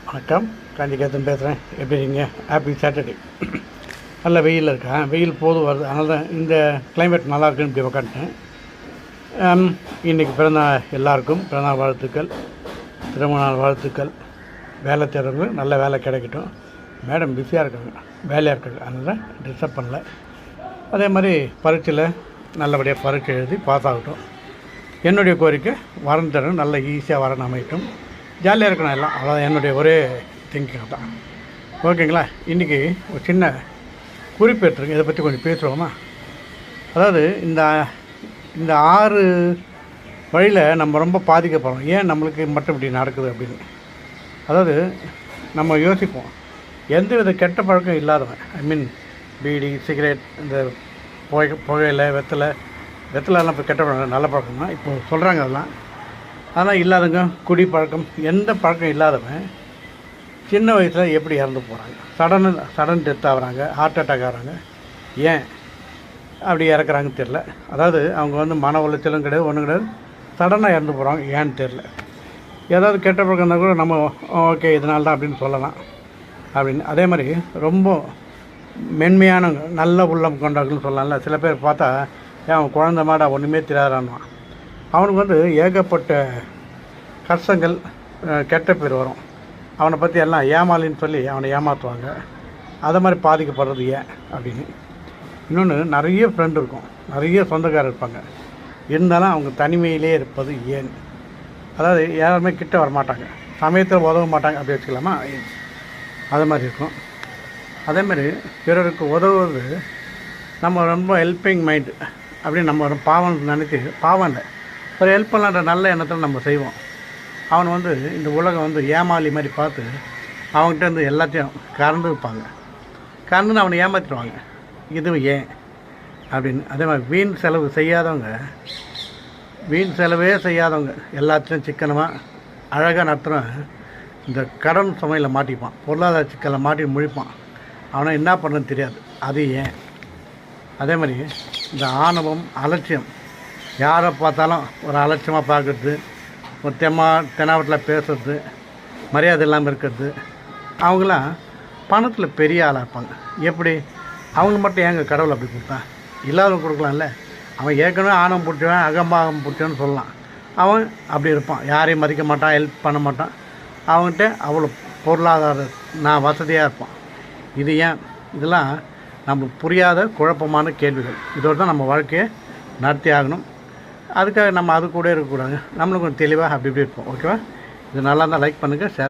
வணக்கம், காஞ்சிகேத்தன் பேசுகிறேன். எப்படி இருக்கீங்க? Happy Saturday. நல்ல வெயில் இருக்கா? வெயில் போதும் வருது. அதனால தான் இந்த கிளைமேட் நல்லா இருக்குன்னு இப்படி உக்காந்துட்டேன். இன்றைக்கி பிறந்தநாள் எல்லாருக்கும் பிறந்தநாள் வாழ்த்துக்கள், திருமண நாள் வாழ்த்துக்கள். வேலை தேடுறவங்க நல்ல வேலை கிடைக்கட்டும். மேடம் பிஸியாக இருக்காங்க, வேலையாக இருக்காங்க, அதனால் டிஸ்டர்ப் பண்ணல. அதே மாதிரி பரீட்சையில் நல்லபடியாக பரீட்சை எழுதி பாஸ் ஆகட்டும். என்னுடைய கோரிக்கை வரன் தரணும், நல்ல ஈஸியாக வரணும் அமையட்டும், ஜாலியாக இருக்கணும் எல்லாம். அவ்வளோதான் என்னுடைய ஒரே திங்கிங் தான். ஓகேங்களா? இன்றைக்கி ஒரு சின்ன குறிப்பு எடுத்துருங்க, இதை பற்றி கொஞ்சம் பேசுவோமா? அதாவது இந்த 6 வழியில் நம்ம ரொம்ப பாதிக்கப்படுறோம். ஏன் நம்மளுக்கு மட்டும் இப்படி நடக்குது அப்படின்னு. அதாவது நம்ம யோசிப்போம், எந்த வித கெட்ட பழக்கம் இல்லாதவன், பீடி, சிகரெட், இந்த புகையில, வெத்தலைலாம் இப்போ கெட்ட பழக்கம், நல்ல பழக்கம் தான் இப்போ சொல்கிறாங்க அதெல்லாம். ஆனால் இல்லாதவங்க குடி பழக்கம், எந்த பழக்கம் இல்லாதவன் சின்ன வயசில் எப்படி இறந்து போகிறாங்க, சடன் டெத் ஆகிறாங்க, ஹார்ட் அட்டாக் ஆகிறாங்க. ஏன் அப்படி இறக்குறாங்கன்னு தெரில. அதாவது அவங்க மன உளைச்சலும் கிடையாது, ஒன்றும் கிடையாது, சடனாக இறந்து போகிறாங்க. ஏன்னு தெரில. ஏதாவது கெட்ட பழக்கம் இருந்தால் கூட நம்ம ஓகே இதனால தான் அப்படின்னு சொல்லலாம் அப்படின்னு. அதே மாதிரி ரொம்ப மென்மையானவங்க, நல்ல உள்ளம் கொண்டவர்கள்னு சொல்லலாம்ல. சில பேர் பார்த்தா அவன் குழந்த மாடா ஒன்றுமே தெரியாதான்வான். அவனுக்கு ஏகப்பட்ட கஷ்டங்கள், கெட்ட பேர் வரும். அவனை பற்றி எல்லாம் ஏமாலின்னு சொல்லி அவனை ஏமாற்றுவாங்க. அதை மாதிரி பாதிக்கப்படுறது ஏன் அப்படின்னு. இன்னொன்று, நிறைய ஃப்ரெண்டு இருக்கும், நிறைய சொந்தக்காரர் இருப்பாங்க, இருந்தாலும் அவங்க தனிமையிலே இருப்பது ஏன். அதாவது யாருமே கிட்ட வரமாட்டாங்க, சமயத்தில் உதவ மாட்டாங்க, அப்படி வச்சுக்கலாமா? அது மாதிரி இருக்கும். அதேமாதிரி பிறருக்கு உதவுவது நம்ம ரொம்ப ஹெல்ப்பிங் மைண்டு அப்படின்னு நம்ம ஒரு பாவம் நினைச்சி, பாவம் இல்லை, ஒரு ஹெல்ப் பண்ணலான்ற நல்ல எண்ணத்தில் நம்ம செய்வோம். அவன் இந்த உலகம் ஏமாளி மாதிரி பார்த்து அவங்ககிட்ட எல்லாத்தையும் கறந்து வைப்பாங்க. கறந்துன்னு அவனை ஏமாற்றிடுவாங்க. இது ஏன் அப்படின்னு. அதே மாதிரி வீண் செலவே செய்யாதவங்க எல்லாத்தையும் சிக்கனமாக அழகாக நடத்துகிறவன் இந்த கடன் சுமையில் மாட்டிப்பான், பொருளாதார சிக்கலில் மாட்டி முழிப்பான். அவனை என்ன பண்ணுறதுன்னு தெரியாது. அது ஏன். அதே மாதிரி இந்த ஆணவம், அலட்சியம், யாரை பார்த்தாலும் ஒரு அலட்சியமாக பார்க்குறது, ஒரு தெனாவட்டில் பேசுறது, மரியாதை இல்லாமல் இருக்கிறது. அவங்களாம் பணத்தில் பெரிய ஆளாக இருப்பாங்க. எப்படி அவங்க மட்டும் ஏங்க கடவுள் அப்படி கொடுத்தான்? இல்லாதவங்க கொடுக்கலாம்ல. அவன் ஏற்கனவே ஆணவம் பிடிச்சவன், அகம்பாகம் பிடிச்சவன்னு சொல்லலாம். அவன் அப்படி இருப்பான், யாரையும் மதிக்க மாட்டான், ஹெல்ப் பண்ண மாட்டான். அவங்ககிட்ட அவ்வளோ பொருளாதார வசதியாக இருப்பான். இது ஏன்? இதெல்லாம் நம்மளுக்கு புரியாத குழப்பமான கேள்விகள். இதோடு தான் நம்ம வாழ்க்கையை நடத்தி ஆகணும். அதுக்காக நம்ம அது கூட இருக்கக்கூடாது. நம்மளுக்கு கொஞ்சம் தெளிவாக அப்படி இப்படி இருப்போம். ஓகேவா? இது நல்லா இருந்தால் லைக் பண்ணுங்கள், ஷேர்